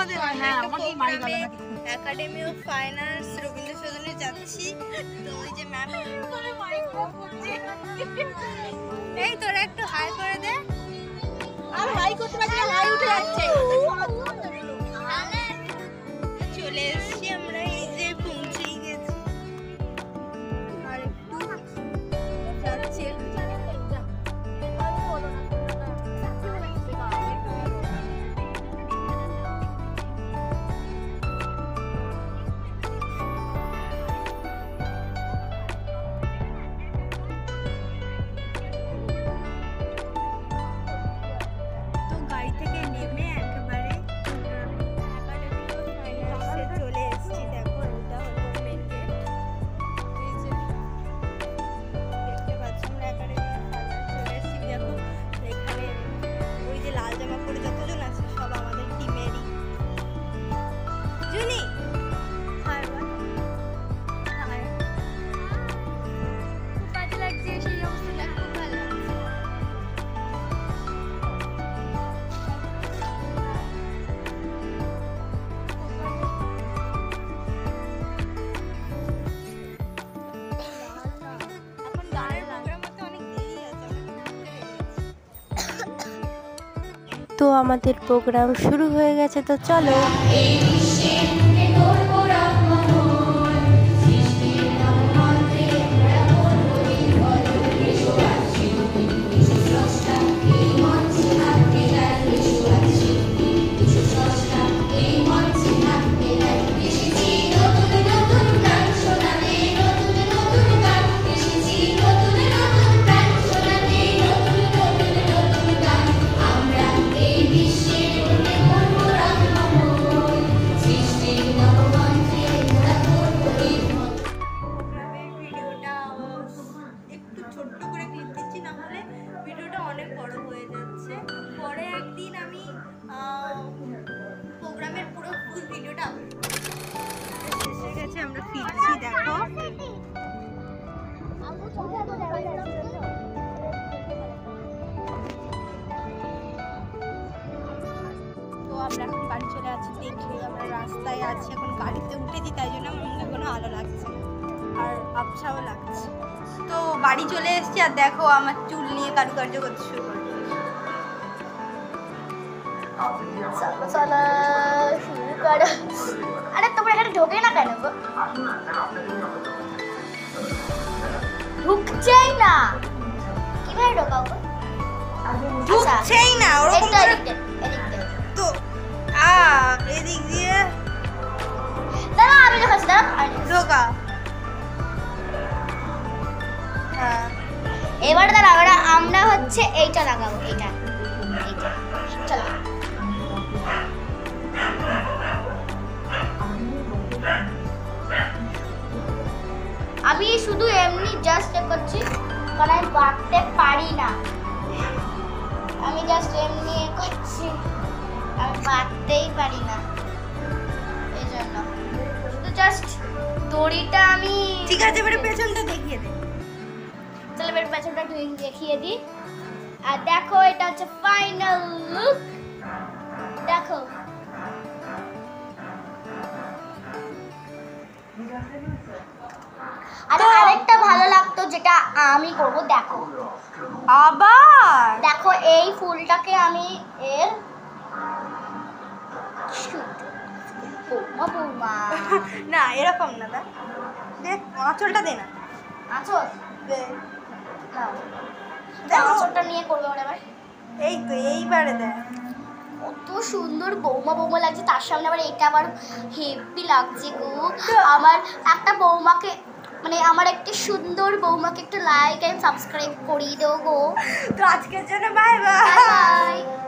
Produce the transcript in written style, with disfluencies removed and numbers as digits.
আমাদের হ্যাঁ আমাকেই মারি গেল না একাডেমি অফ ফাইন আর্টস রবীন্দ্র সদনে যাচ্ছি তো ওই যে ম্যাম করে মাইক করছে এই তোরা একটু হাই করে দে আর হাই করতে পারছি না হাই উঠে যাচ্ছে চলে এসেছি আমরা এই যে পৌঁছেই গেছি আর একটু যাচ্ছি তো আমাদের প্রোগ্রাম শুরু হয়ে গেছে, তো চলো। আমরা ফিরছি দেখো তো আমরা এখন বাড়ি চলে আছি দেখলে আমরা রাস্তায় আছি এখন গাড়িতে উঠেছি তাই জন্য আমার মুখে কোনো আলো লাগছে আর আবছাও লাগছে তো বাড়ি চলে এসেছি আর দেখো আমার চুল নিয়ে কারুকার্য করতে শুরু করে আরে তোমরা এখানে ঢোকে না কেন গো ঢুকছেই না কিভাবে ঢোকাও গো ঢুকছেই না ওরকম তো এদিক দিয়ে দাঁড়া আমি ঢোকাচ্ছি দাঁড়া ঢোকা হ্যাঁ এবার দাঁড়া আমরা হচ্ছে এইটা লাগাবো এইটা চলো আমি শুধু এমনি জাস্ট করছি কারণ আমি বাঁকতে পারি না আমি জাস্ট এমনি করছি আমি বাঁকতেই পারি না এই জন্য শুধু জাস্ট দড়িটা আমি ঠিক আছে এবারে পেছনটা দেখিয়ে দে চলো এবার পেছনটা দেখিয়ে দিই আর দেখো এটা হচ্ছে ফাইনাল লুক দেখো আর আরেকটা ভালো লাগতো যেটা আমি করব দেখো আবার দেখো এই ফুলটাকে আমি এর বৌমা না এরকম না দেখ আঁচলটা দে না আঁচল দে আঁচলটা নিয়ে করবো এবার এই তো এইবারে দেখ কত সুন্দর বৌমা বৌমা লাগছে তার সামনে আবার এটা আবার হেভি লাগছে গো আমার একটা বৌমাকে মানে আমার একটা সুন্দর বৌমাকে একটু লাইক এন্ড সাবস্ক্রাইব করিয়ে দাও গো তো আজকের জন্য বাই বাই বাই